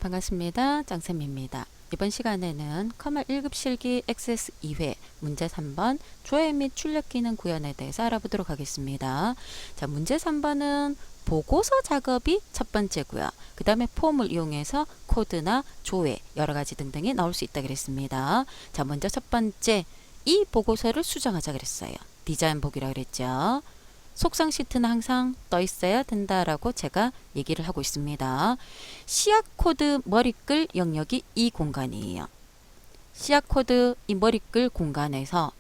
반갑습니다. 짱쌤입니다. 이번 시간에는 커말 1급 실기 XS 2회 문제 3번 조회 및 출력 기능 구현에 대해서 알아보도록 하겠습니다. 자, 문제 3번은 보고서 작업이 첫 번째고요. 그 다음에 폼을 이용해서 코드나 조회 여러 가지 등등이 나올 수 있다 그랬습니다. 자, 먼저 첫 번째, 이 보고서를 수정하자 그랬어요. 디자인 보기라 그랬죠. 속성 시트는 항상 떠 있어야 된다라고 제가 얘기를 하고 있습니다. 씨앗 코드 머리끌 영역이 이 공간이에요. 씨앗 코드 이 머리끌 공간에서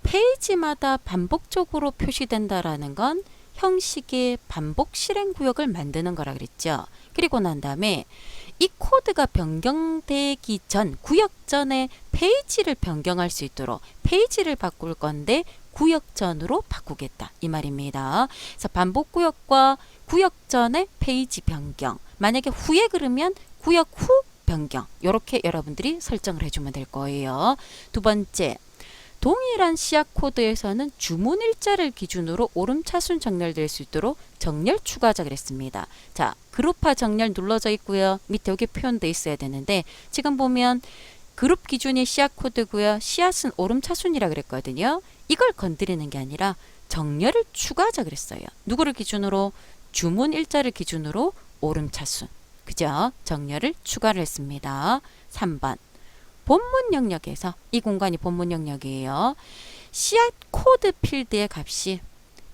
페이지마다 반복적으로 표시된다라는 건 형식의 반복 실행 구역을 만드는 거라 그랬죠. 그리고 난 다음에 이 코드가 변경되기 전, 구역 전에 페이지를 변경할 수 있도록 페이지를 바꿀 건데 구역 전으로 바꾸겠다 이 말입니다. 그래서 반복 구역과 구역 전의 페이지 변경, 만약에 후에 그러면 구역 후 변경, 이렇게 여러분들이 설정을 해주면 될 거예요. 두 번째, 동일한 씨앗 코드에서는 주문 일자를 기준으로 오름차순 정렬될 수 있도록 정렬 추가하자 그랬습니다. 자, 그룹화 정렬 눌러져 있고요. 밑에 여기 표현돼 있어야 되는데 지금 보면 그룹 기준이 씨앗 코드고요. 씨앗은 오름차순이라 그랬거든요. 이걸 건드리는 게 아니라 정렬을 추가하자 그랬어요. 누구를 기준으로? 주문 일자를 기준으로 오름차순. 그죠? 정렬을 추가를 했습니다. 3번. 본문 영역에서, 이 공간이 본문 영역이에요. 씨앗 코드 필드의 값이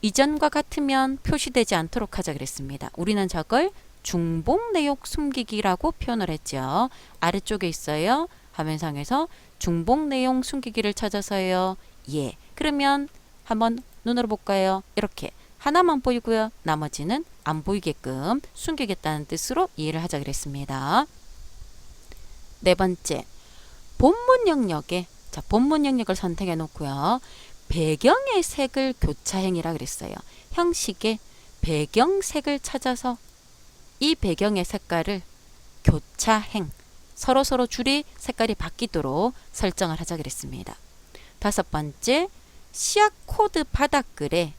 이전과 같으면 표시되지 않도록 하자 그랬습니다. 우리는 저걸 중복 내용 숨기기라고 표현을 했죠. 아래쪽에 있어요. 화면상에서 중복 내용 숨기기를 찾아서요. 예. 그러면 한번 눈으로 볼까요? 이렇게 하나만 보이고요. 나머지는 안 보이게끔 숨기겠다는 뜻으로 이해를 하자 그랬습니다. 네 번째, 본문 영역에, 자, 본문 영역을 선택해 놓고요. 배경의 색을 교차행이라 그랬어요. 형식의 배경색을 찾아서 이 배경의 색깔을 교차행, 서로 줄이 색깔이 바뀌도록 설정을 하자 그랬습니다. 다섯 번째, 씨앗 코드 바닥글에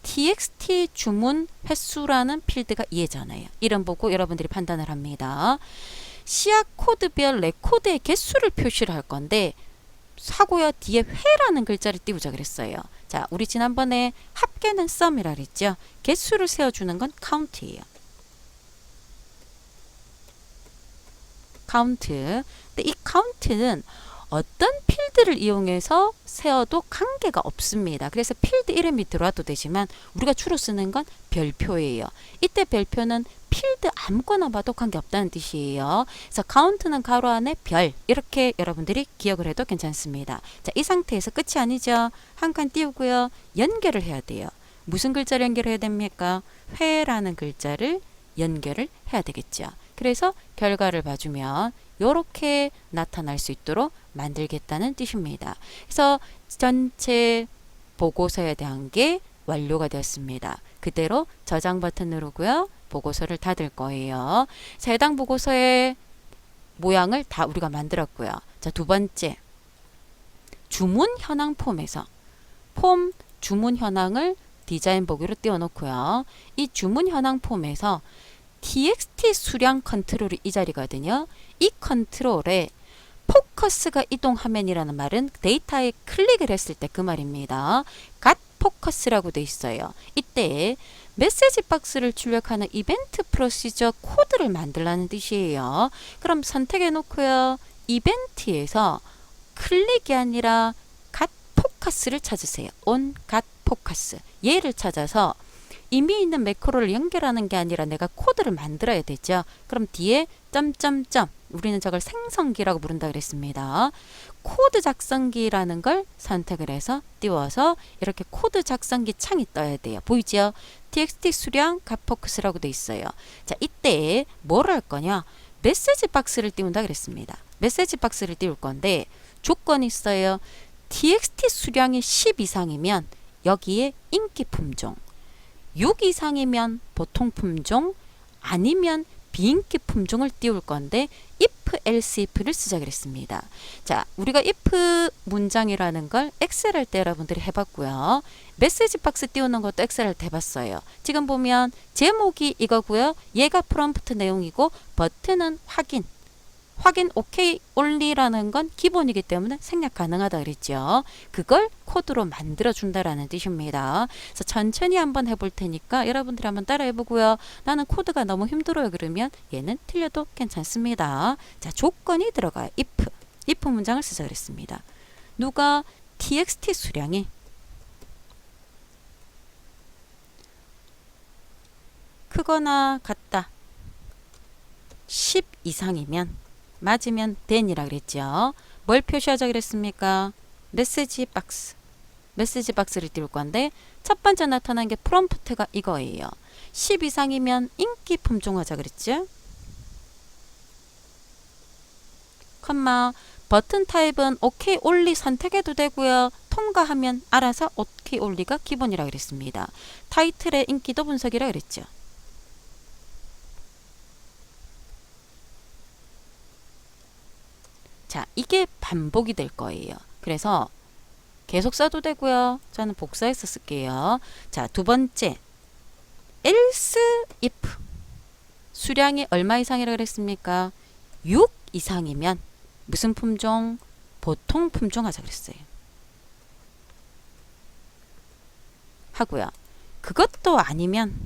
txt 주문 횟수라는 필드가 이해잖아요. 이름 보고 여러분들이 판단을 합니다. 씨앗 코드별 레코드의 개수를 표시를 할 건데 사고요 뒤에 회라는 글자를 띄우자 그랬어요. 자, 우리 지난번에 합계는 sum이라 그랬죠. 개수를 세워주는 건 count예요. count. 근데 이 count는 어떤 필드를 이용해서 세어도 관계가 없습니다. 그래서 필드 이름이 들어와도 되지만 우리가 주로 쓰는 건 별표예요. 이때 별표는 필드 아무거나 봐도 관계없다는 뜻이에요. 그래서 count는 가로 안에 별, 이렇게 여러분들이 기억을 해도 괜찮습니다. 자, 이 상태에서 끝이 아니죠. 한 칸 띄우고요. 연결을 해야 돼요. 무슨 글자를 연결해야 됩니까? 회라는 글자를 연결을 해야 되겠죠. 그래서 결과를 봐주면 이렇게 나타날 수 있도록 만들겠다는 뜻입니다. 그래서 전체 보고서에 대한 게 완료가 되었습니다. 그대로 저장 버튼 누르고요. 보고서를 닫을 거예요. 자, 해당 보고서의 모양을 다 우리가 만들었고요. 자, 두 번째, 주문 현황 폼에서 폼 주문 현황을 디자인 보기로 띄워놓고요. 이 주문 현황 폼에서 txt 수량 컨트롤이 이 자리거든요. 이 컨트롤에 포커스가 이동화면이라는 말은 데이터에 클릭을 했을 때 그 말입니다. got 포커스라고 돼 있어요. 이때 메시지 박스를 출력하는 이벤트 프로시저 코드를 만들라는 뜻이에요. 그럼 선택해 놓고요. 이벤트에서 클릭이 아니라 got 포커스를 찾으세요. on got 포커스. 얘를 찾아서 이미 있는 매크로를 연결하는 게 아니라 내가 코드를 만들어야 되죠. 그럼 뒤에 점점점, 우리는 저걸 생성기라고 부른다 그랬습니다. 코드 작성기라는 걸 선택을 해서 띄워서 이렇게 코드 작성기 창이 떠야 돼요. 보이죠? txt 수량 갓포커스라고 돼 있어요. 자, 이때 뭘 할 거냐? 메시지 박스를 띄운다 그랬습니다. 메시지 박스를 띄울 건데 조건이 있어요. txt 수량이 10 이상이면 여기에 인기 품종, 6 이상이면 보통 품종, 아니면 비인기 품종을 띄울 건데 if if else if를 쓰자 그랬습니다. 자, 우리가 if 문장이라는 걸 엑셀 할 때 여러분들이 해봤고요. 메시지 박스 띄우는 것도 엑셀 할 때 해봤어요. 지금 보면 제목이 이거고요. 얘가 프롬프트 내용이고 버튼은 확인 오케이 올리라는 건 기본이기 때문에 생략 가능하다 그랬죠. 그걸 코드로 만들어 준다라는 뜻입니다. 그래서 천천히 한번 해볼 테니까 여러분들이 한번 따라해 보고요. 나는 코드가 너무 힘들어요 그러면 얘는 틀려도 괜찮습니다. 자, 조건이 들어가요. if 문장을 쓰자 그랬습니다. 누가 txt 수량이 크거나 같다 10 이상이면 맞으면 then이라 그랬죠. 뭘 표시하자 그랬습니까? 메시지 박스를 띄울 건데 첫 번째 나타난 게 프롬프트가 이거예요. 10 이상이면 인기 품종하자 그랬죠. 컴마 버튼 타입은 오케이 올리 선택해도 되고요. 통과하면 알아서 오케이 올리가 기본이라 그랬습니다. 타이틀의 인기도 분석이라 그랬죠. 자, 이게 반복이 될 거예요. 그래서 계속 써도 되고요. 저는 복사해서 쓸게요. 자, 두 번째 else if 수량이 얼마 이상이라 그랬습니까? 6 이상이면 무슨 품종? 보통 품종 하자 그랬어요. 하고요. 그것도 아니면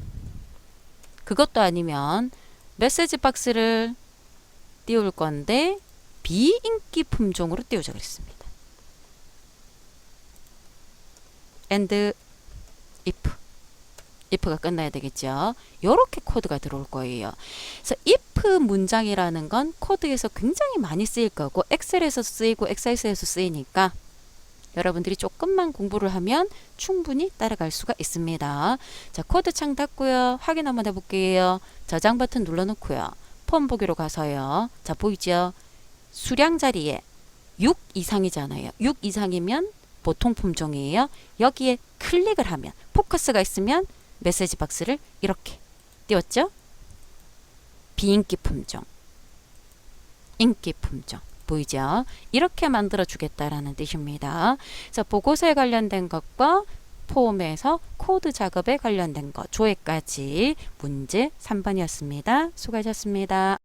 메시지 박스를 띄울 건데 비인기 품종으로 띄우자 그랬습니다. and if가 끝나야 되겠죠. 이렇게 코드가 들어올 거예요. 그래서 if 문장이라는 건 코드에서 굉장히 많이 쓰일 거고 엑셀에서 쓰이고 엑셀에서 쓰이니까 여러분들이 조금만 공부를 하면 충분히 따라갈 수가 있습니다. 자, 코드 창 닫고요. 확인 한번 해볼게요. 저장 버튼 눌러놓고요. 폼 보기로 가서요. 자, 보이죠? 수량 자리에 6 이상이잖아요. 6 이상이면 보통 품종이에요. 여기에 클릭을 하면 포커스가 있으면 메시지 박스를 이렇게 띄웠죠? 비인기 품종, 인기 품종 보이죠? 이렇게 만들어 주겠다라는 뜻입니다. 그래서 보고서에 관련된 것과 폼에서 코드 작업에 관련된 것 조회까지 문제 3번이었습니다. 수고하셨습니다.